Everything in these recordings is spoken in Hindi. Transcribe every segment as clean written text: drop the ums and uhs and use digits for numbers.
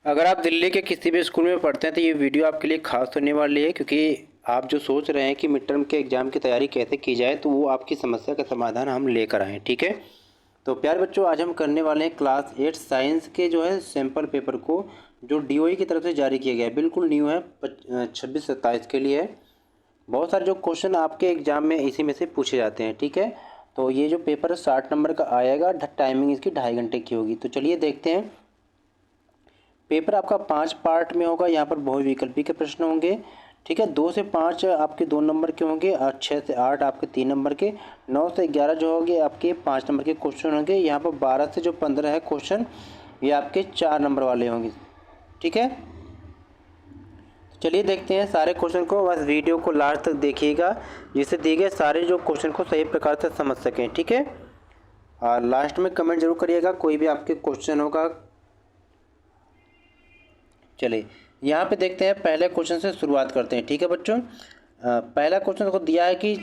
अगर आप दिल्ली के किसी भी स्कूल में पढ़ते हैं तो ये वीडियो आपके लिए खास होने वाली है, क्योंकि आप जो सोच रहे हैं कि मिड टर्म के एग्ज़ाम की तैयारी कैसे की जाए तो वो आपकी समस्या का समाधान हम लेकर आए हैं। ठीक है, तो प्यारे बच्चों, आज हम करने वाले हैं क्लास 8 साइंस के जो है सैम्पल पेपर को, जो डीओई की तरफ से जारी किया गया है। बिल्कुल न्यू है, 26-27 के लिए है। बहुत सारे जो क्वेश्चन आपके एग्ज़ाम में इसी में से पूछे जाते हैं। ठीक है, तो ये जो पेपर 60 नंबर का आएगा, टाइमिंग इसकी 2.5 घंटे की होगी। तो चलिए देखते हैं। पेपर आपका 5 पार्ट में होगा। यहाँ पर बहुविकल्पी के प्रश्न होंगे। ठीक है, 2 से 5 आपके 2 नंबर के होंगे और 6 से 8 आपके 3 नंबर के, 9 से 11 जो होंगे आपके 5 नंबर के क्वेश्चन होंगे। यहाँ पर 12 से जो 15 है क्वेश्चन, ये आपके 4 नंबर वाले होंगे। ठीक है, चलिए देखते हैं सारे क्वेश्चन को। बस वीडियो को लास्ट तक देखिएगा, जिससे दिए गए सारे जो क्वेश्चन को सही प्रकार से समझ सकें। ठीक है, और लास्ट में कमेंट जरूर करिएगा कोई भी आपके क्वेश्चन होगा। चलिए यहाँ पे देखते हैं, पहले क्वेश्चन से शुरुआत करते हैं। ठीक है बच्चों, पहला क्वेश्चन को दिया है कि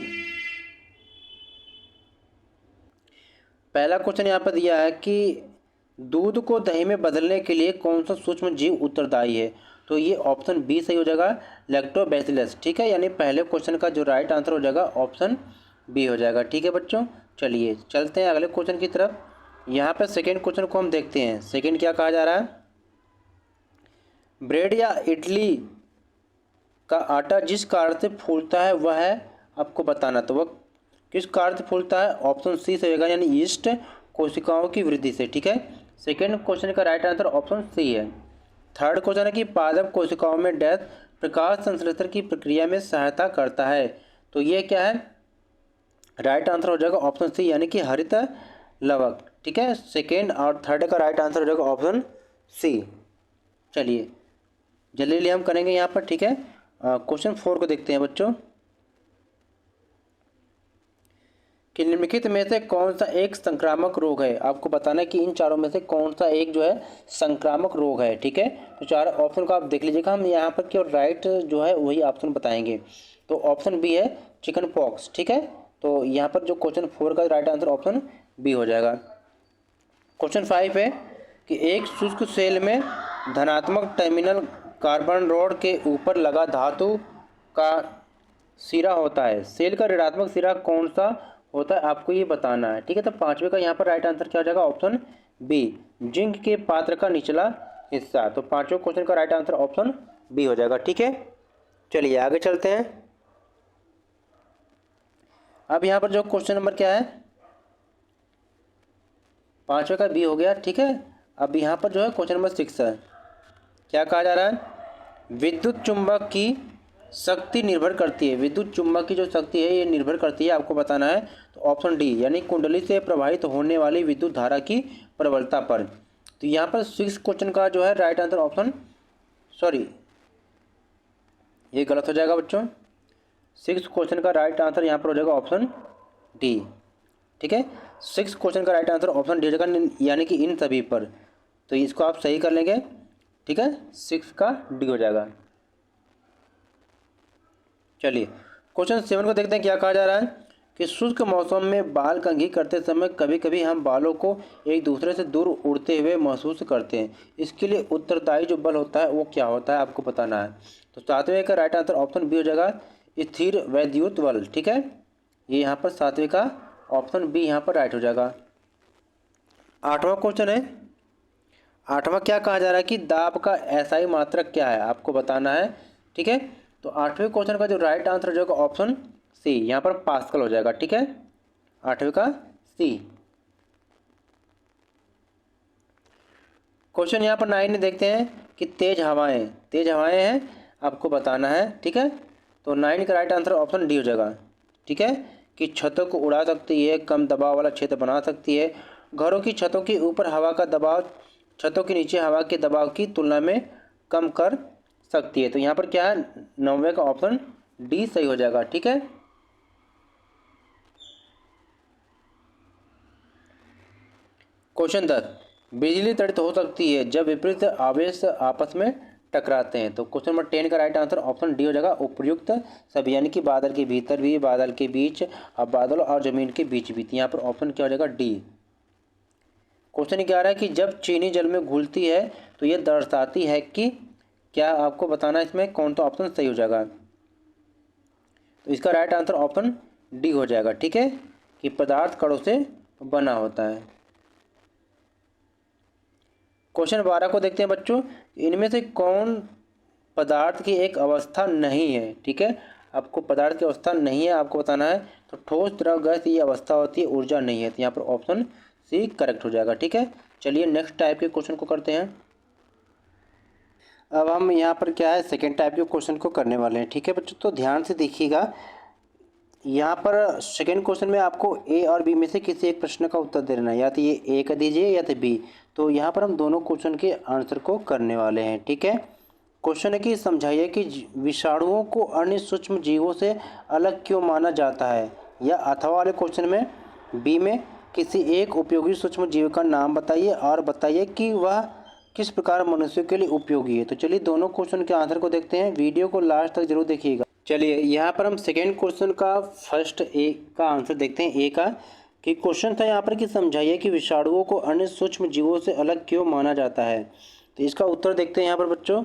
पहला क्वेश्चन यहाँ पर दिया है कि दूध को दही में बदलने के लिए कौन सा सूक्ष्म जीव उत्तरदायी है। तो ये ऑप्शन बी सही हो जाएगा, लैक्टोबैसिलस। ठीक है, यानी पहले क्वेश्चन का जो राइट आंसर हो जाएगा ऑप्शन बी हो जाएगा। ठीक है बच्चों, चलिए चलते हैं अगले क्वेश्चन की तरफ। यहाँ पर सेकेंड क्वेश्चन को हम देखते हैं। सेकेंड क्या कहा जा रहा है, ब्रेड या इडली का आटा जिस कारण से फूलता है वह है आपको बताना। तो वह किस कारण से फूलता है, ऑप्शन सी से होगा, यानी ईस्ट कोशिकाओं की वृद्धि से। ठीक है, सेकेंड क्वेश्चन का राइट आंसर ऑप्शन सी है। थर्ड क्वेश्चन है कि पादप कोशिकाओं में डैश प्रकाश संश्लेषण की प्रक्रिया में सहायता करता है। तो ये क्या है, राइट आंसर हो जाएगा ऑप्शन सी, यानी कि हरित लवक। ठीक है, सेकेंड और थर्ड का राइट आंसर हो जाएगा ऑप्शन सी। चलिए जल्दी जल्दी हम करेंगे यहाँ पर। ठीक है, क्वेश्चन 4 को देखते हैं बच्चों कि निम्नलिखित में से कौन सा एक संक्रामक रोग है। आपको बताना है कि इन चारों में से कौन सा एक जो है संक्रामक रोग है। ठीक है, तो चार ऑप्शन को आप देख लीजिएगा। हम यहाँ पर केवल राइट जो है वही ऑप्शन बताएंगे। तो ऑप्शन बी है चिकन पॉक्स। ठीक है, तो यहाँ पर जो क्वेश्चन 4 का राइट आंसर ऑप्शन बी हो जाएगा। क्वेश्चन 5 है कि एक शुष्क सेल में धनात्मक टर्मिनल कार्बन रॉड के ऊपर लगा धातु का सिरा होता है। सेल का ऋणात्मक सिरा कौन सा होता है, आपको ये बताना है। ठीक है, तो पांचवे का यहाँ पर राइट आंसर क्या हो जाएगा, ऑप्शन बी, जिंक के पात्र का निचला हिस्सा। तो पांचवें क्वेश्चन का राइट आंसर ऑप्शन बी हो जाएगा। ठीक है, चलिए आगे चलते हैं। अब यहाँ पर जो क्वेश्चन नंबर क्या है, पांचवे का बी हो गया। ठीक है, अब यहाँ पर जो है क्वेश्चन नंबर 6 है। क्या कहा जा रहा है, विद्युत चुंबक की शक्ति निर्भर करती है। विद्युत चुंबक की जो शक्ति है ये निर्भर करती है, आपको बताना है। तो ऑप्शन डी, यानी कुंडली से प्रवाहित होने वाली विद्युत धारा की प्रबलता पर। तो यहाँ पर 6 क्वेश्चन का जो है राइट आंसर ऑप्शन, सॉरी ये गलत हो जाएगा बच्चों। 6 क्वेश्चन का राइट आंसर यहाँ पर हो जाएगा ऑप्शन डी। ठीक है, 6 क्वेश्चन का राइट आंसर ऑप्शन डी हो जाएगा, यानी कि इन सभी पर। तो इसको आप सही कर लेंगे। ठीक है, 6 का डी हो जाएगा। चलिए क्वेश्चन 7 को देखते हैं। क्या कहा जा रहा है कि शुष्क मौसम में बाल कंघी करते समय कभी कभी हम बालों को एक दूसरे से दूर उड़ते हुए महसूस करते हैं। इसके लिए उत्तरदायी जो बल होता है वो क्या होता है, आपको बताना है। तो सातवें का राइट आंसर ऑप्शन बी हो जाएगा, स्थिर वैद्युत बल। ठीक है, ये यहाँ पर सातवें का ऑप्शन बी यहाँ पर राइट हो जाएगा। आठवां क्वेश्चन है, आठवां क्या कहा जा रहा है कि दाब का एसआई मात्रक क्या है, आपको बताना है। ठीक है, तो आठवें क्वेश्चन का जो राइट आंसर हो जाएगा ऑप्शन सी, यहाँ पर पास्कल हो जाएगा। ठीक है, आठवें का सी। क्वेश्चन यहाँ पर 9 देखते हैं कि तेज हवाएं हैं, आपको बताना है। ठीक है, तो 9 का राइट आंसर ऑप्शन डी हो जाएगा। ठीक है, कि छतों को उड़ा सकती है, कम दबाव वाला क्षेत्र बना सकती है, घरों की छतों के ऊपर हवा का दबाव छतों के नीचे हवा के दबाव की तुलना में कम कर सकती है। तो यहाँ पर क्या है, 9वें का ऑप्शन डी सही हो जाएगा। ठीक है, क्वेश्चन 10, बिजली त्वरित हो सकती है जब विपरीत आवेश आपस में टकराते हैं। तो क्वेश्चन नंबर 10 का राइट आंसर ऑप्शन डी हो जाएगा, उपयुक्त सभी, यानी कि बादल के भीतर भी, बादल के बीच, अब बादल और जमीन के बीच भी। यहाँ पर ऑप्शन क्या हो जाएगा, डी। क्वेश्चन क्या आ रहा है कि जब चीनी जल में घुलती है तो यह दर्शाती है कि क्या, आपको बताना है इसमें कौन सा ऑप्शन सही हो जाएगा। तो इसका राइट आंसर ऑप्शन डी हो जाएगा, ठीक है, कि पदार्थ कणों से बना होता है। क्वेश्चन 12 को देखते हैं बच्चों, इनमें से कौन पदार्थ की एक अवस्था नहीं है, ठीक है, आपको पदार्थ की अवस्था नहीं है आपको बताना है। तो ठोस, द्रव, गैस ये अवस्था होती है, ऊर्जा नहीं है, तो यहाँ पर ऑप्शन सी करेक्ट हो जाएगा, ठीक है। चलिए नेक्स्ट टाइप के क्वेश्चन को करते हैं। अब हम यहाँ पर क्या है, सेकेंड टाइप के क्वेश्चन को करने वाले हैं, ठीक है बच्चों। तो ध्यान से देखिएगा, यहाँ पर सेकेंड क्वेश्चन में आपको ए और बी में से किसी एक प्रश्न का उत्तर देना है, या तो ये ए का दीजिए या तो बी। तो यहाँ पर हम दोनों क्वेश्चन के आंसर को करने वाले हैं, ठीक है। क्वेश्चन है कि समझाइए कि विषाणुओं को अन्य सूक्ष्म जीवों से अलग क्यों माना जाता है, या अथवा वाले क्वेश्चन में बी में किसी एक उपयोगी सूक्ष्म जीव का नाम बताइए और बताइए कि वह किस प्रकार मनुष्यों के लिए उपयोगी है। तो चलिए दोनों क्वेश्चन के आंसर को देखते हैं, वीडियो को लास्ट तक जरूर देखिएगा। चलिए यहाँ पर हम सेकेंड क्वेश्चन का फर्स्ट ए का आंसर देखते हैं। ए का कि क्वेश्चन था यहाँ पर कि समझाइए कि विषाणुओं को अन्य सूक्ष्म जीवों से अलग क्यों माना जाता है। तो इसका उत्तर देखते हैं यहाँ पर बच्चों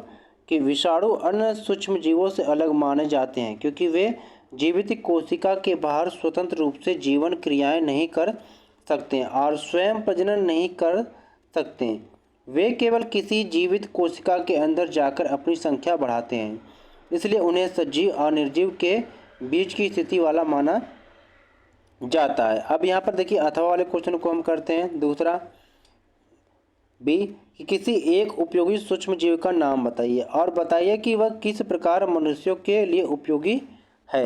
कि विषाणु अन्य सूक्ष्म जीवों से अलग माने जाते हैं क्योंकि वे जीवित कोशिका के बाहर स्वतंत्र रूप से जीवन क्रियाएं नहीं कर सकते हैं और स्वयं प्रजनन नहीं कर सकते हैं। वे केवल किसी जीवित कोशिका के अंदर जाकर अपनी संख्या बढ़ाते हैं, इसलिए उन्हें सजीव और निर्जीव के बीच की स्थिति वाला माना जाता है। अब यहाँ पर देखिए अथवा वाले क्वेश्चन को हम करते हैं। दूसरा बी कि किसी एक उपयोगी सूक्ष्म जीव का नाम बताइए और बताइए कि वह किस प्रकार मनुष्यों के लिए उपयोगी है।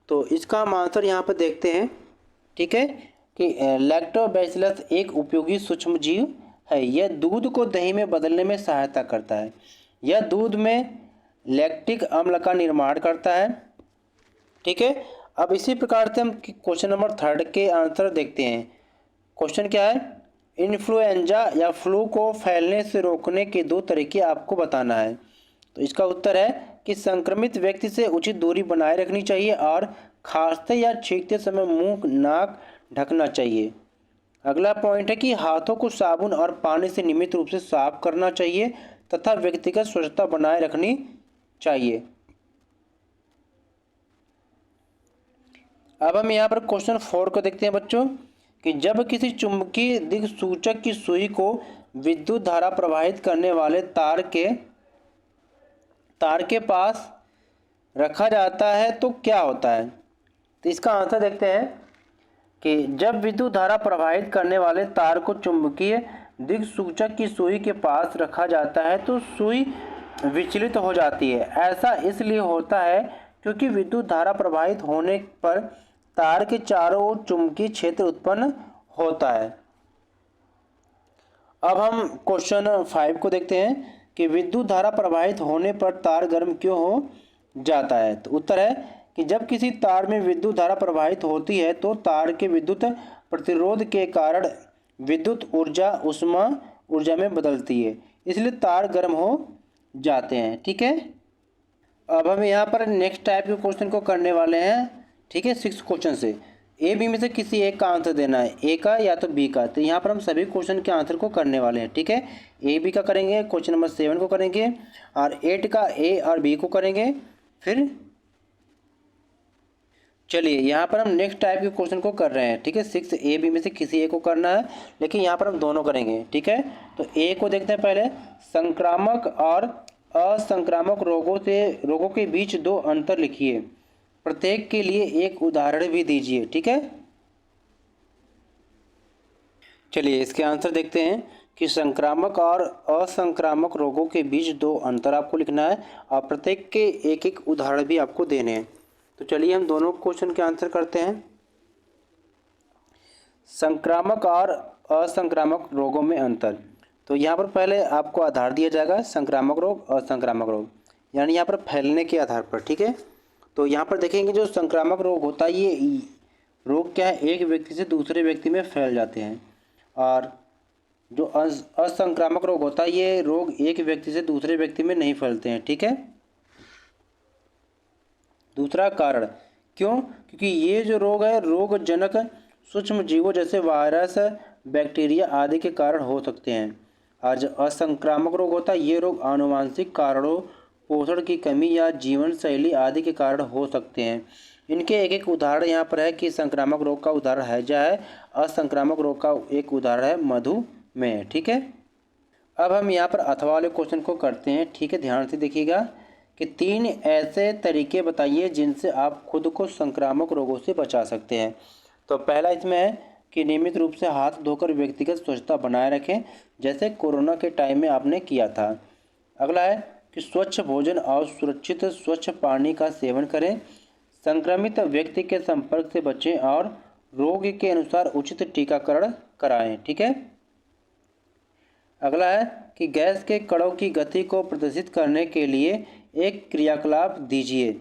तो इसका हम आंसर यहाँ पर देखते हैं, ठीक है, कि लैक्टोबैसिलस एक उपयोगी सूक्ष्म जीव है। यह दूध को दही में बदलने में सहायता करता है। यह दूध में लैक्टिक अम्ल का निर्माण करता है, ठीक है। अब इसी प्रकार से हम क्वेश्चन नंबर थर्ड के आंसर देखते हैं। क्वेश्चन क्या है, इन्फ्लुएंजा या फ्लू को फैलने से रोकने के 2 तरीके आपको बताना है। तो इसका उत्तर है कि संक्रमित व्यक्ति से उचित दूरी बनाए रखनी चाहिए और खांसते या छींकते समय मुंह नाक ढकना चाहिए। अगला पॉइंट है कि हाथों को साबुन और पानी से नियमित रूप से साफ करना चाहिए तथा व्यक्तिगत स्वच्छता बनाए रखनी चाहिए। अब हम यहाँ पर क्वेश्चन 4 को देखते हैं बच्चों कि जब किसी चुंबकीय दिक्सूचक की सुई को विद्युत धारा प्रवाहित करने वाले तार के पास रखा जाता है तो क्या होता है। तो इसका आंसर देखते हैं कि जब विद्युत धारा प्रवाहित करने वाले तार को चुंबकीय दिक्सूचक की सुई के पास रखा जाता है तो सुई विचलित हो जाती है। ऐसा इसलिए होता है क्योंकि विद्युत धारा प्रवाहित होने पर तार के चारों ओर चुंबकीय क्षेत्र उत्पन्न होता है। अब हम क्वेश्चन 5 को देखते हैं कि विद्युत धारा प्रवाहित होने पर तार गर्म क्यों हो जाता है। तो उत्तर है कि जब किसी तार में विद्युत धारा प्रवाहित होती है तो तार के विद्युत प्रतिरोध के कारण विद्युत ऊर्जा उष्मा ऊर्जा में बदलती है, इसलिए तार गर्म हो जाते हैं, ठीक है। अब हम यहाँ पर नेक्स्ट टाइप के क्वेश्चन को करने वाले हैं, ठीक है। 6 क्वेश्चन से ए बी में से किसी एक का आंसर देना है, ए का या तो बी का। तो यहाँ पर हम सभी क्वेश्चन के आंसर को करने वाले हैं, ठीक है। ए बी का करेंगे, क्वेश्चन नंबर 7 को करेंगे और 8 का ए और बी को करेंगे। फिर चलिए यहाँ पर हम नेक्स्ट टाइप के क्वेश्चन को कर रहे हैं, ठीक है। 6 ए बी में से किसी एक को करना है, लेकिन यहाँ पर हम दोनों करेंगे, ठीक है। तो ए को देखते हैं पहले, संक्रामक और असंक्रामक रोगों के बीच 2 अंतर लिखिए, प्रत्येक के लिए एक उदाहरण भी दीजिए, ठीक है। चलिए इसके आंसर देखते हैं कि संक्रामक और असंक्रामक रोगों के बीच 2 अंतर आपको लिखना है और प्रत्येक के एक एक उदाहरण भी आपको देने हैं। तो चलिए हम दोनों क्वेश्चन के आंसर करते हैं। संक्रामक और असंक्रामक रोगों में अंतर। तो यहाँ पर पहले आपको आधार दिया जाएगा, संक्रामक रोग असंक्रामक रोग, यानी यहाँ पर फैलने के आधार पर, ठीक है। तो यहाँ पर देखेंगे जो संक्रामक रोग होता है ये रोग क्या है, एक व्यक्ति से दूसरे व्यक्ति में फैल जाते हैं, और जो असंक्रामक रोग होता है ये रोग एक व्यक्ति से दूसरे व्यक्ति में नहीं फैलते हैं, ठीक है। दूसरा कारण, क्यों, क्योंकि ये जो रोग है रोगजनक सूक्ष्म जीवों जैसे वायरस, बैक्टीरिया आदि के कारण हो सकते हैं। और जो असंक्रामक रोग होता है, ये रोग आनुवांशिक कारणों, पोषण की कमी या जीवन शैली आदि के कारण हो सकते हैं। इनके एक एक उदाहरण यहाँ पर है कि संक्रामक रोग का उदाहरण हैजा है, असंक्रामक रोग का एक उदाहरण है मधुमेह। ठीक है, अब हम यहाँ पर अथवा वाले क्वेश्चन को करते हैं। ठीक है, ध्यान से देखिएगा कि 3 ऐसे तरीके बताइए जिनसे आप खुद को संक्रामक रोगों से बचा सकते हैं। तो पहला इसमें है कि नियमित रूप से हाथ धोकर व्यक्तिगत स्वच्छता बनाए रखें, जैसे कोरोना के टाइम में आपने किया था। अगला है कि स्वच्छ भोजन और सुरक्षित स्वच्छ पानी का सेवन करें, संक्रमित व्यक्ति के संपर्क से बचें और रोग के अनुसार उचित टीकाकरण कराएं। ठीक है, अगला है कि गैस के कणों की गति को प्रदर्शित करने के लिए एक क्रियाकलाप दीजिए।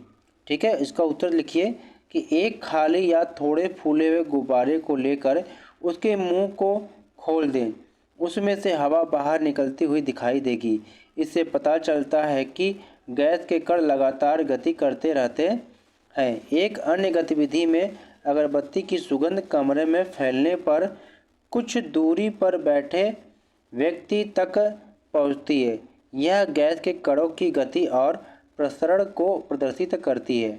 ठीक है, इसका उत्तर लिखिए कि एक खाली या थोड़े फूले हुए गुब्बारे को लेकर उसके मुंह को खोल दें, उसमें से हवा बाहर निकलती हुई दिखाई देगी। इससे पता चलता है कि गैस के कण लगातार गति करते रहते हैं। एक अन्य गतिविधि में अगरबत्ती की सुगंध कमरे में फैलने पर कुछ दूरी पर बैठे व्यक्ति तक पहुंचती है। यह गैस के कणों की गति और प्रसरण को प्रदर्शित करती है।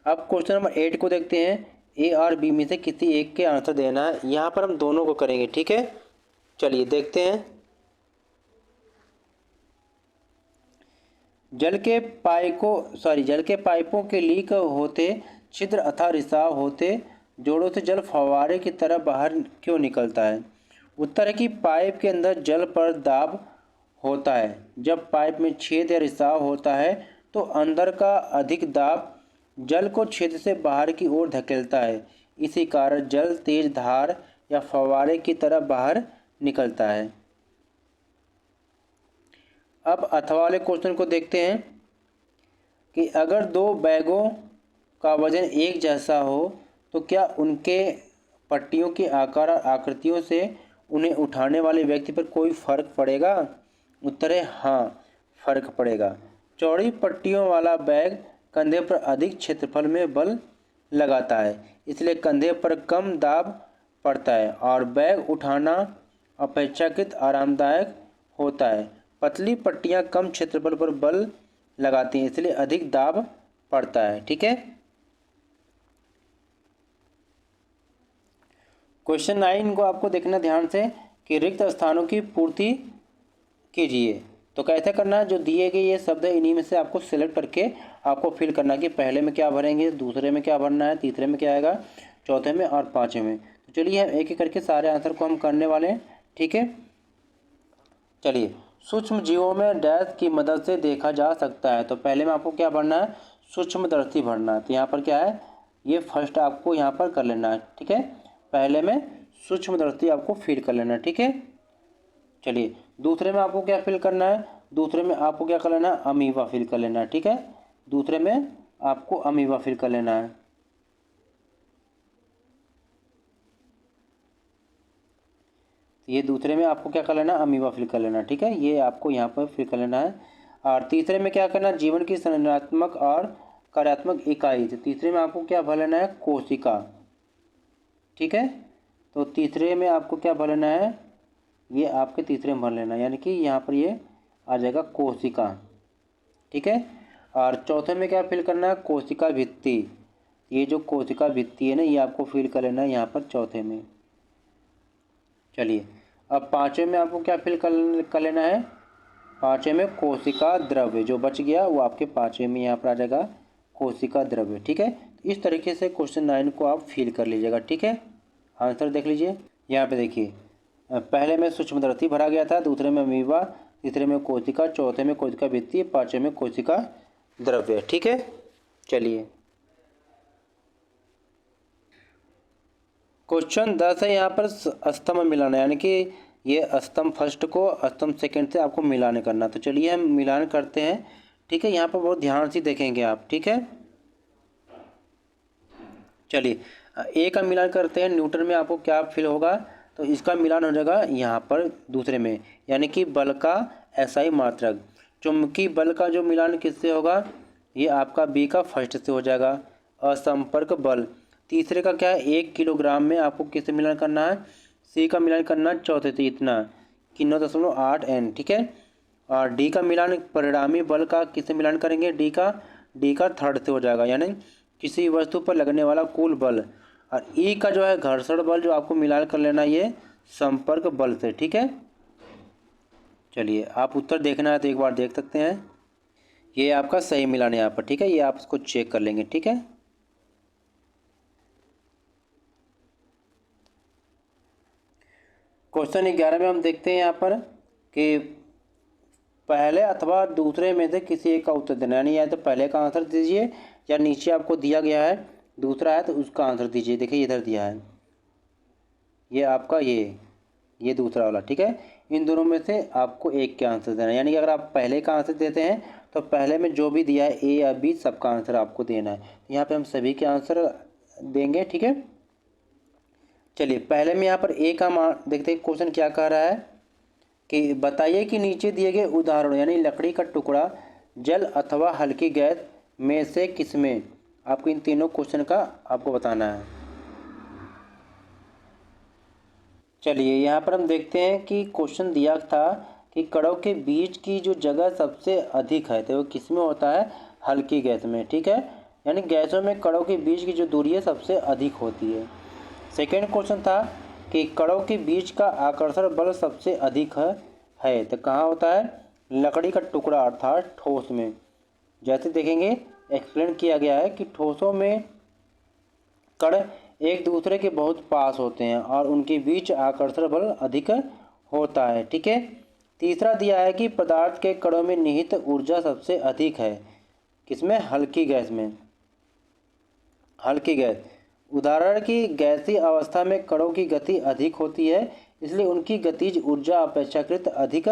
अब क्वेश्चन नंबर 8 को देखते हैं। ए और बी में से किसी एक के आंसर देना है। यहाँ पर हम दोनों को करेंगे। ठीक है, चलिए देखते हैं। जल के पाइपों के लीक होते, छिद्र अथवा रिसाव होते जोड़ों से जल फव्वारे की तरह बाहर क्यों निकलता है? उत्तर है कि पाइप के अंदर जल पर दाब होता है। जब पाइप में छेद या रिसाव होता है तो अंदर का अधिक दाब जल को छेद से बाहर की ओर धकेलता है। इसी कारण जल तेज धार या फव्वारे की तरह बाहर निकलता है। अब अथवा वाले क्वेश्चन को देखते हैं कि अगर दो बैगों का वजन एक जैसा हो तो क्या उनके पट्टियों के आकार और आकृतियों से उन्हें उठाने वाले व्यक्ति पर कोई फर्क पड़ेगा? उत्तर है हाँ, फर्क पड़ेगा। चौड़ी पट्टियों वाला बैग कंधे पर अधिक क्षेत्रफल में बल लगाता है, इसलिए कंधे पर कम दाब पड़ता है और बैग उठाना अपेक्षाकृत आरामदायक होता है। पतली पट्टियां कम क्षेत्रफल पर बल लगाती हैं, इसलिए अधिक दाब पड़ता है। ठीक है, क्वेश्चन 9 को आपको देखना ध्यान से कि रिक्त स्थानों की पूर्ति कीजिए। तो कैसे करना है? जो दिए गए ये शब्द है इन्हीं में से आपको सिलेक्ट करके आपको फिल करना कि पहले में क्या भरेंगे, दूसरे में क्या भरना है, तीसरे में क्या आएगा, चौथे में और पाँचवें में। तो चलिए हम एक एक करके सारे आंसर को हम करने वाले हैं। ठीक है, चलिए। सूक्ष्म जीवों में डैश की मदद से देखा जा सकता है। तो पहले में आपको क्या भरना है? सूक्ष्मदर्शी भरना है। तो यहाँ पर क्या है, ये फर्स्ट आपको यहाँ पर कर लेना है। ठीक है, पहले में सूक्ष्मदर्शी आपको फिल कर लेना है। ठीक है, चलिए दूसरे में आपको क्या फिल करना है? दूसरे में आपको क्या कर लेना है? अमीबा फिल कर लेना है। ठीक है, दूसरे में आपको अमीबा फिल कर लेना है। ये दूसरे में आपको क्या कर लेना है? अमीबा फिल कर लेना है। ठीक है, ये आपको यहाँ पर फिल कर लेना है। और तीसरे में क्या करना है? जीवन की संरचनात्मक और कार्यात्मक इकाई। तो तीसरे में आपको क्या भर लेना है? कोशिका। ठीक है, तो तीसरे में आपको क्या भर लेना है? ये आपके तीसरे में भर लेना है, यानी कि यहाँ पर ये आ जाएगा कोशिका। ठीक है, और चौथे में क्या फिल करना है? कोशिका भित्ति। ये जो कोशिका भित्ति है ना, ये आपको फिल कर लेना है यहाँ पर चौथे में। चलिए, अब पाँचवें में आपको क्या फिल कर लेना है? पाँचवें में कोशिका द्रव्य जो बच गया वो आपके पाँचवें में यहाँ पर आ जाएगा कोशिका द्रव्य। ठीक है, इस तरीके से क्वेश्चन 9 को आप फिल कर लीजिएगा। ठीक है, आंसर देख लीजिए। यहाँ पे देखिए, पहले में सूक्ष्मदर्शी भरा गया था, दूसरे में अमीबा, तीसरे में कोशिका, चौथे में कोशिका भित्ति, पाँचवें में कोशिका द्रव्य। ठीक है, चलिए क्वेश्चन 10 है। यहाँ पर स्तंभ मिलाना, यानी कि ये स्तंभ फर्स्ट को स्तंभ सेकंड से आपको मिलाने करना। तो चलिए हम मिलान करते हैं। ठीक है, यहाँ पर बहुत ध्यान से देखेंगे आप। ठीक है, चलिए ए का मिलान करते हैं। न्यूटन में आपको क्या फिल होगा? तो इसका मिलान हो जाएगा यहाँ पर दूसरे में, यानी कि बल का एसआई मात्रक। चुंबकीय बल का जो मिलान किससे होगा? ये आपका बी का फर्स्ट से हो जाएगा। असंपर्क बल, तीसरे का क्या है, 1 किलोग्राम में आपको किससे मिलान करना है, सी का मिलान करना है चौथे से इतना कि 9.8 N, ठीक है। और डी का मिलान परिणामी बल का किससे मिलान करेंगे, डी का थर्ड से हो जाएगा, यानी किसी वस्तु पर लगने वाला कुल बल। और ई का जो है घर्षण बल, जो आपको मिलान कर लेना ये संपर्क बल से, ठीक है। चलिए आप उत्तर देखना है तो एक बार देख सकते हैं, ये आपका सही मिलान है यहाँ पर, ठीक है। ये आप इसको चेक कर लेंगे, ठीक है। क्वेश्चन 11 में हम देखते हैं यहाँ पर कि पहले अथवा दूसरे में से किसी एक का उत्तर देना, यानी या तो पहले का आंसर दीजिए या नीचे आपको दिया गया है दूसरा है तो उसका आंसर दीजिए। देखिए इधर दिया है ये आपका ये दूसरा वाला, ठीक है। इन दोनों में से आपको एक के आंसर देना है, यानी कि अगर आप पहले का आंसर देते हैं तो पहले में जो भी दिया है ए या बी सबका आंसर आपको देना है। यहाँ पे हम सभी के आंसर देंगे, ठीक है। चलिए पहले में यहाँ पर ए का देखते हैं क्वेश्चन क्या कह रहा है कि बताइए कि नीचे दिए गए उदाहरण, यानी लकड़ी का टुकड़ा, जल अथवा हल्की गैस में से किसमें, आपको इन तीनों क्वेश्चन का आपको बताना है। चलिए यहाँ पर हम देखते हैं कि क्वेश्चन दिया था कि कणों के बीच की जो जगह सबसे अधिक है तो वो किसमें होता है, हल्की गैस में, ठीक है। यानी गैसों में कणों के बीच की जो दूरी है सबसे अधिक होती है। सेकेंड क्वेश्चन था कि कणों के बीच का आकर्षण बल सबसे अधिक है तो कहाँ होता है, लकड़ी का टुकड़ा अर्थात ठोस में। जैसे देखेंगे एक्सप्लेन किया गया है कि ठोसों में कण एक दूसरे के बहुत पास होते हैं और उनके बीच आकर्षण बल अधिक होता है, ठीक है। तीसरा दिया है कि पदार्थ के कणों में निहित ऊर्जा सबसे अधिक है, किसमें, हल्की गैस में। हल्की गैस, उदाहरण की गैसीय अवस्था में कणों की गति अधिक होती है, इसलिए उनकी गतिज ऊर्जा अपेक्षाकृत अधिक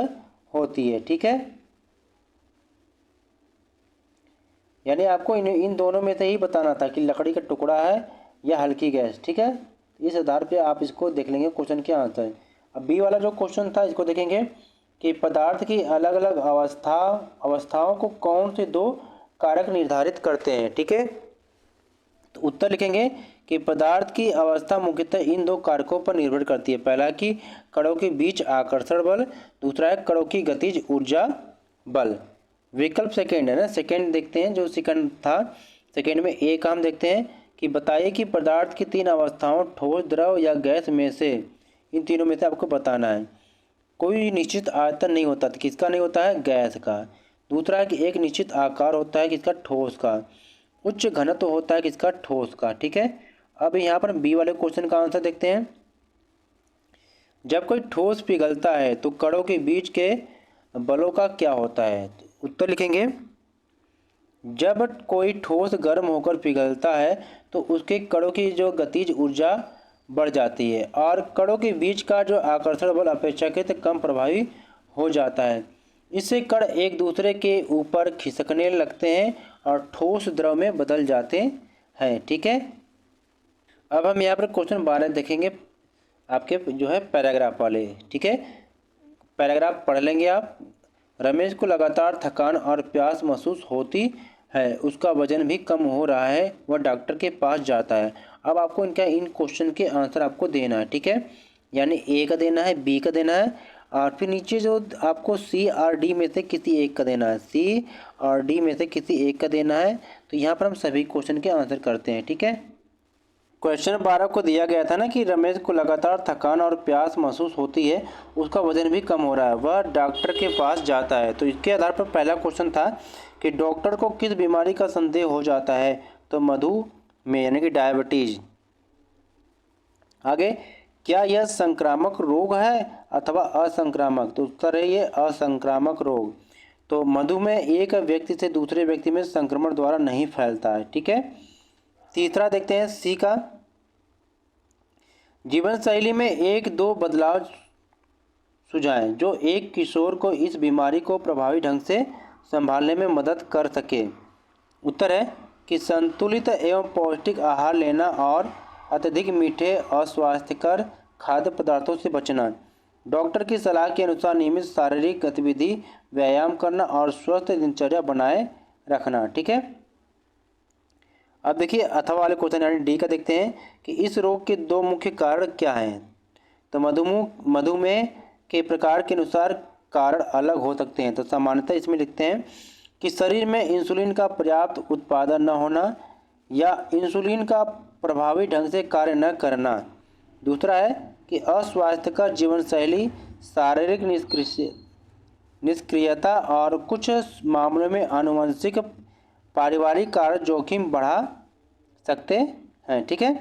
होती है, ठीक है। यानी आपको इन दोनों में से ही बताना था कि लकड़ी का टुकड़ा है या हल्की गैस, ठीक है। इस आधार पे आप इसको देख लेंगे क्वेश्चन के आंसर। अब बी वाला जो क्वेश्चन था इसको देखेंगे कि पदार्थ की अलग अलग अवस्थाओं को कौन से दो कारक निर्धारित करते हैं, ठीक है। तो उत्तर लिखेंगे कि पदार्थ की अवस्था मुख्यतः इन दो कारकों पर निर्भर करती है। पहला कि कणों के बीच आकर्षण बल, दूसरा है कणों की गतिज ऊर्जा बल। विकल्प सेकेंड है ना, सेकेंड देखते हैं जो सेकंड था। सेकेंड में ए का हम देखते हैं कि बताइए कि पदार्थ की तीन अवस्थाओं ठोस, द्रव या गैस में से इन तीनों में से आपको बताना है। कोई निश्चित आयतन नहीं होता, तो किसका नहीं होता है, गैस का। दूसरा है कि एक निश्चित आकार होता है, किसका, ठोस का। उच्च घनत्व होता है, किसका, ठोस का, ठीक है। अब यहाँ पर बी वाले क्वेश्चन का आंसर देखते हैं। जब कोई ठोस पिघलता है तो कणों के बीच के बलों का क्या होता है, उत्तर लिखेंगे जब कोई ठोस गर्म होकर पिघलता है तो उसके कणों की जो गतिज ऊर्जा बढ़ जाती है और कणों के बीच का जो आकर्षण बल अपेक्षाकृत कम प्रभावी हो जाता है। इससे कण एक दूसरे के ऊपर खिसकने लगते हैं और ठोस द्रव में बदल जाते हैं, ठीक है। अब हम यहाँ पर क्वेश्चन 12 देखेंगे, आपके जो है पैराग्राफ वाले, ठीक है। पैराग्राफ पढ़ लेंगे आप। रमेश को लगातार थकान और प्यास महसूस होती है, उसका वजन भी कम हो रहा है, वह डॉक्टर के पास जाता है। अब आपको इन क्वेश्चन के आंसर आपको देना है, ठीक है। यानी ए का देना है, बी का देना है और फिर नीचे जो आपको सी और डी में से किसी एक का देना है, सी और डी में से किसी एक का देना है। तो यहाँ पर हम सभी क्वेश्चन के आंसर करते हैं, ठीक है। क्वेश्चन 12 को दिया गया था ना कि रमेश को लगातार थकान और प्यास महसूस होती है, उसका वजन भी कम हो रहा है, वह डॉक्टर के पास जाता है। तो इसके आधार पर पहला क्वेश्चन था कि डॉक्टर को किस बीमारी का संदेह हो जाता है, तो मधुमेह यानी कि डायबिटीज। आगे, क्या यह संक्रामक रोग है अथवा असंक्रामक, तो उत्तर है ये असंक्रामक रोग। तो मधुमेह एक व्यक्ति से दूसरे व्यक्ति में संक्रमण द्वारा नहीं फैलता है, ठीक है। तीसरा देखते हैं सी का, जीवन शैली में एक दो बदलाव सुझाएं जो एक किशोर को इस बीमारी को प्रभावी ढंग से संभालने में मदद कर सके। उत्तर है कि संतुलित एवं पौष्टिक आहार लेना और अत्यधिक मीठे अस्वास्थ्यकर खाद्य पदार्थों से बचना। डॉक्टर की सलाह के अनुसार नियमित शारीरिक गतिविधि, व्यायाम करना और स्वस्थ दिनचर्या बनाए रखना, ठीक है। अब देखिए अथवा वाले क्वेश्चन यानी डी का देखते हैं कि इस रोग के दो मुख्य कारण क्या हैं। तो मधुमेह के प्रकार के अनुसार कारण अलग हो सकते हैं। तो सामान्यतः इसमें लिखते हैं कि शरीर में इंसुलिन का पर्याप्त उत्पादन न होना या इंसुलिन का प्रभावी ढंग से कार्य न करना। दूसरा है कि अस्वास्थ्यकर जीवन शैली, शारीरिक निष्क्रियता और कुछ मामलों में आनुवंशिक पारिवारिक कारण जोखिम बढ़ा सकते हैं। ठीक है,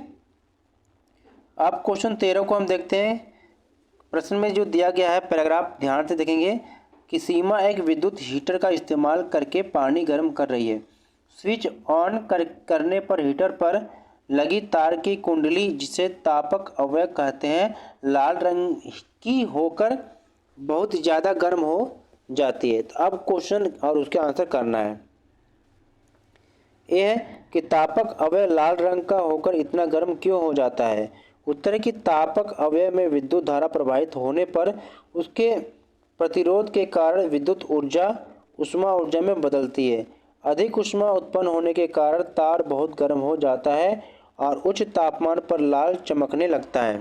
अब क्वेश्चन 13 को हम देखते हैं। प्रश्न में जो दिया गया है पैराग्राफ ध्यान से देखेंगे कि सीमा एक विद्युत हीटर का इस्तेमाल करके पानी गर्म कर रही है। स्विच ऑन करने पर हीटर पर लगी तार की कुंडली, जिसे तापक अवयव कहते हैं, लाल रंग की होकर बहुत ज़्यादा गर्म हो जाती है। तो अब क्वेश्चन और उसके आंसर करना है। यह है कि तापक अवयव लाल रंग का होकर इतना गर्म क्यों हो जाता है। उत्तर है कि तापक अवयव में विद्युत धारा प्रवाहित होने पर उसके प्रतिरोध के कारण विद्युत ऊर्जा ऊष्मा ऊर्जा में बदलती है। अधिक ऊष्मा उत्पन्न होने के कारण तार बहुत गर्म हो जाता है और उच्च तापमान पर लाल चमकने लगता है।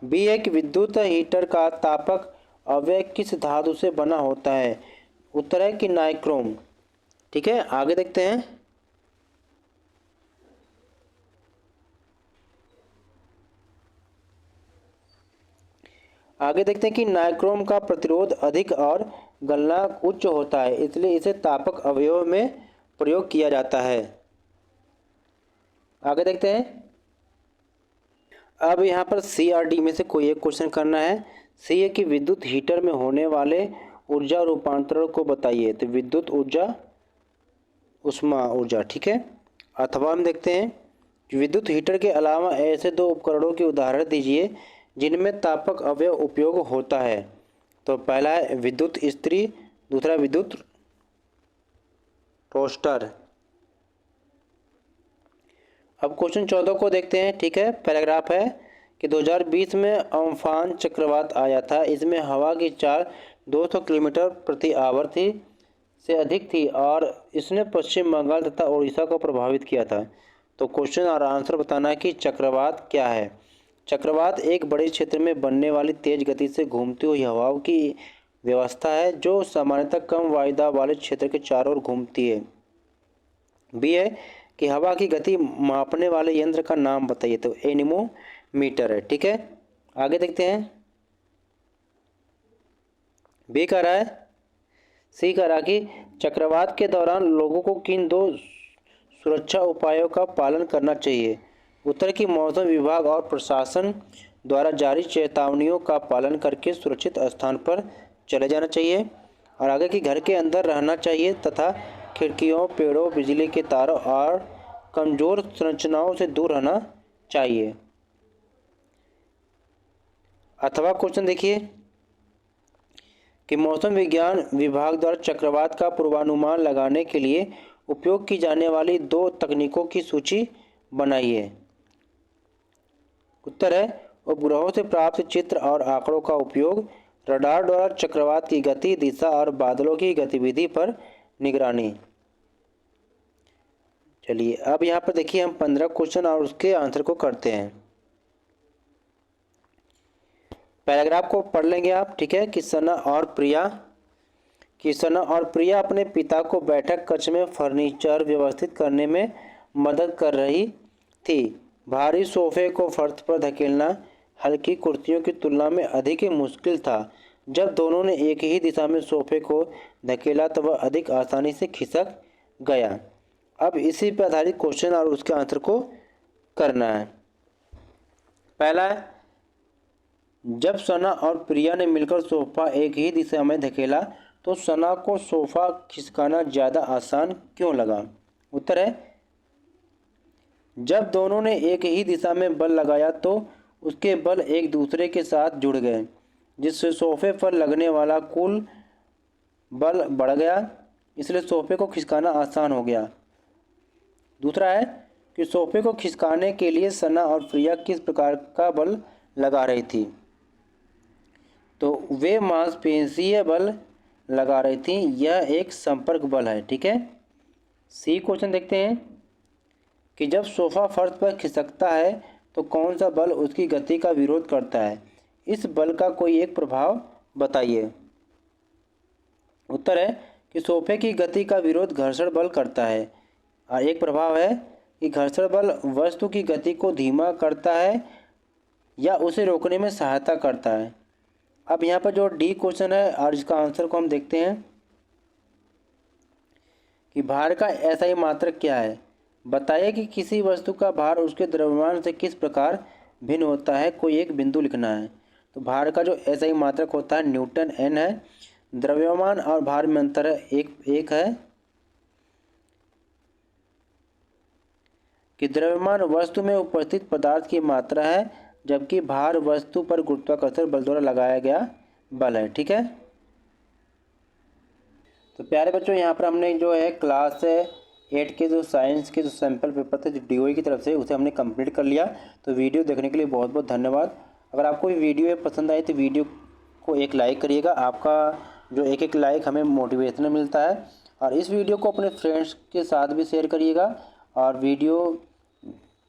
बी, एक विद्युत हीटर का तापक अवयव किस धातु से बना होता है। उत्तर है कि नाइक्रोम। ठीक है, आगे देखते हैं। आगे देखते हैं कि नाइक्रोम का प्रतिरोध अधिक और गलनांक उच्च होता है, इसलिए इसे तापक अवयव में प्रयोग किया जाता है। आगे देखते हैं। अब यहाँ पर सी और डी में से कोई एक क्वेश्चन करना है। सी है कि विद्युत हीटर में होने वाले ऊर्जा रूपांतरण को बताइए। तो विद्युत ऊर्जा ऊष्मा ऊर्जा। ठीक है, अथवा हम देखते हैं कि विद्युत हीटर के अलावा ऐसे दो उपकरणों के उदाहरण दीजिए जिनमें तापक अवयव उपयोग होता है। तो पहला है विद्युत इस्त्री, दूसरा विद्युत टोस्टर। अब क्वेश्चन 14 को देखते हैं। ठीक है, पैराग्राफ है कि 2020 में अम्फान चक्रवात आया था। इसमें हवा की चाल 200 किलोमीटर प्रति आवर से अधिक थी और इसने पश्चिम बंगाल तथा उड़ीसा को प्रभावित किया था। तो क्वेश्चन और आंसर बताना है कि चक्रवात क्या है। चक्रवात एक बड़े क्षेत्र में बनने वाली तेज गति से घूमती हुई हवाओं की व्यवस्था है जो सामान्यतः कम वायुदाब वाले क्षेत्र के चारों ओर घूमती है। बी है कि हवा की गति मापने वाले यंत्र का नाम बताइए। तो एनीमोमीटर है। ठीक है, आगे देखते हैं। बी कह रहा है, सी कह रहा कि चक्रवात के दौरान लोगों को किन दो सुरक्षा उपायों का पालन करना चाहिए। उत्तर की मौसम विभाग और प्रशासन द्वारा जारी चेतावनियों का पालन करके सुरक्षित स्थान पर चले जाना चाहिए और आगे की घर के अंदर रहना चाहिए तथा खिड़कियों, पेड़ों, बिजली के तारों और कमजोर संरचनाओं से दूर रहना चाहिए। अथवा क्वेश्चन देखिए कि मौसम विज्ञान विभाग द्वारा चक्रवात का पूर्वानुमान लगाने के लिए उपयोग की जाने वाली दो तकनीकों की सूची बनाइए। उत्तर है उपग्रहों से प्राप्त चित्र और आंकड़ों का उपयोग, रडार द्वारा चक्रवात की गति, दिशा और बादलों की गतिविधि पर निगरानी। चलिए अब यहाँ पर देखिए हम 15 क्वेश्चन और उसके आंसर को करते हैं। पैराग्राफ को पढ़ लेंगे आप। ठीक है, कि सना और प्रिया अपने पिता को बैठक कक्ष में फर्नीचर व्यवस्थित करने में मदद कर रही थी। भारी सोफे को फर्श पर धकेलना हल्की कुर्सियों की तुलना में अधिक मुश्किल था। जब दोनों ने एक ही दिशा में सोफे को धकेला तो वह अधिक आसानी से खिसक गया। अब इसी पर आधारित क्वेश्चन और उसके आंसर को करना है। पहला है, जब सना और प्रिया ने मिलकर सोफा एक ही दिशा में धकेला तो सना को सोफा खिसकाना ज़्यादा आसान क्यों लगा। उत्तर है, जब दोनों ने एक ही दिशा में बल लगाया तो उसके बल एक दूसरे के साथ जुड़ गए, जिससे सोफे पर लगने वाला कुल बल बढ़ गया, इसलिए सोफे को खिसकाना आसान हो गया। दूसरा है कि सोफे को खिसकाने के लिए सना और प्रिया किस प्रकार का बल लगा रही थी। तो वे मांसपेशीय बल लगा रही थी, यह एक संपर्क बल है। ठीक है, सी क्वेश्चन देखते हैं कि जब सोफ़ा फर्श पर खिसकता है तो कौन सा बल उसकी गति का विरोध करता है। इस बल का कोई एक प्रभाव बताइए। उत्तर है कि सोफे की गति का विरोध घर्षण बल करता है। और एक प्रभाव है कि घर्षण बल वस्तु की गति को धीमा करता है या उसे रोकने में सहायता करता है। अब यहाँ पर जो डी क्वेश्चन है और इसका आंसर को हम देखते हैं कि भार का एसआई मात्रक क्या है। बताइए कि किसी वस्तु का भार उसके द्रव्यमान से किस प्रकार भिन्न होता है। कोई एक बिंदु लिखना है। तो भार का जो एसआई मात्रक होता है न्यूटन एन है। द्रव्यमान और भार में अंतर है एक है कि द्रव्यमान वस्तु में उपस्थित पदार्थ की मात्रा है, जबकि भार वस्तु पर गुरुत्वाकर्षण बल द्वारा लगाया गया बल है। ठीक है। तो प्यारे बच्चों, यहाँ पर हमने जो है क्लास 8 के जो साइंस के जो सैम्पल पेपर थे जो डीओई की तरफ से, उसे हमने कंप्लीट कर लिया। तो वीडियो देखने के लिए बहुत बहुत धन्यवाद। अगर आपको ये वीडियो पसंद आई तो वीडियो को एक लाइक करिएगा। आपका जो एक लाइक हमें मोटिवेशन मिलता है। और इस वीडियो को अपने फ्रेंड्स के साथ भी शेयर करिएगा। और वीडियो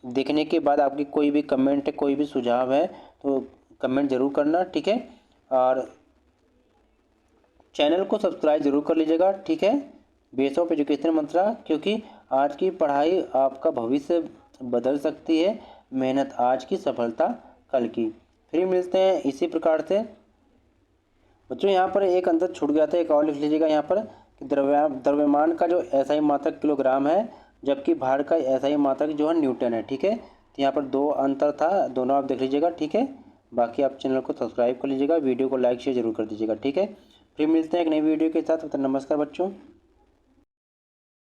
देखने के बाद आपकी कोई भी कमेंट है, कोई भी सुझाव है तो कमेंट ज़रूर करना। ठीक है। और चैनल को सब्सक्राइब जरूर कर लीजिएगा। ठीक है। बेस ऑफ एजुकेशन मंत्रा, क्योंकि आज की पढ़ाई आपका भविष्य बदल सकती है। मेहनत आज की, सफलता कल की। फिर मिलते हैं इसी प्रकार से। बच्चों यहाँ पर एक अंतर छूट गया था, एक और लिख लीजिएगा यहाँ पर कि द्रव्यमान का जो एसआई मात्रक किलोग्राम है, जबकि भार का एसआई मात्रक जो है न्यूटन है। ठीक है। तो यहाँ पर दो अंतर था, दोनों आप देख लीजिएगा। ठीक है। बाकी आप चैनल को सब्सक्राइब कर लीजिएगा, वीडियो को लाइक शेयर जरूर कर दीजिएगा। ठीक है। फिर मिलते हैं एक नई वीडियो के साथ। तो नमस्कार बच्चों।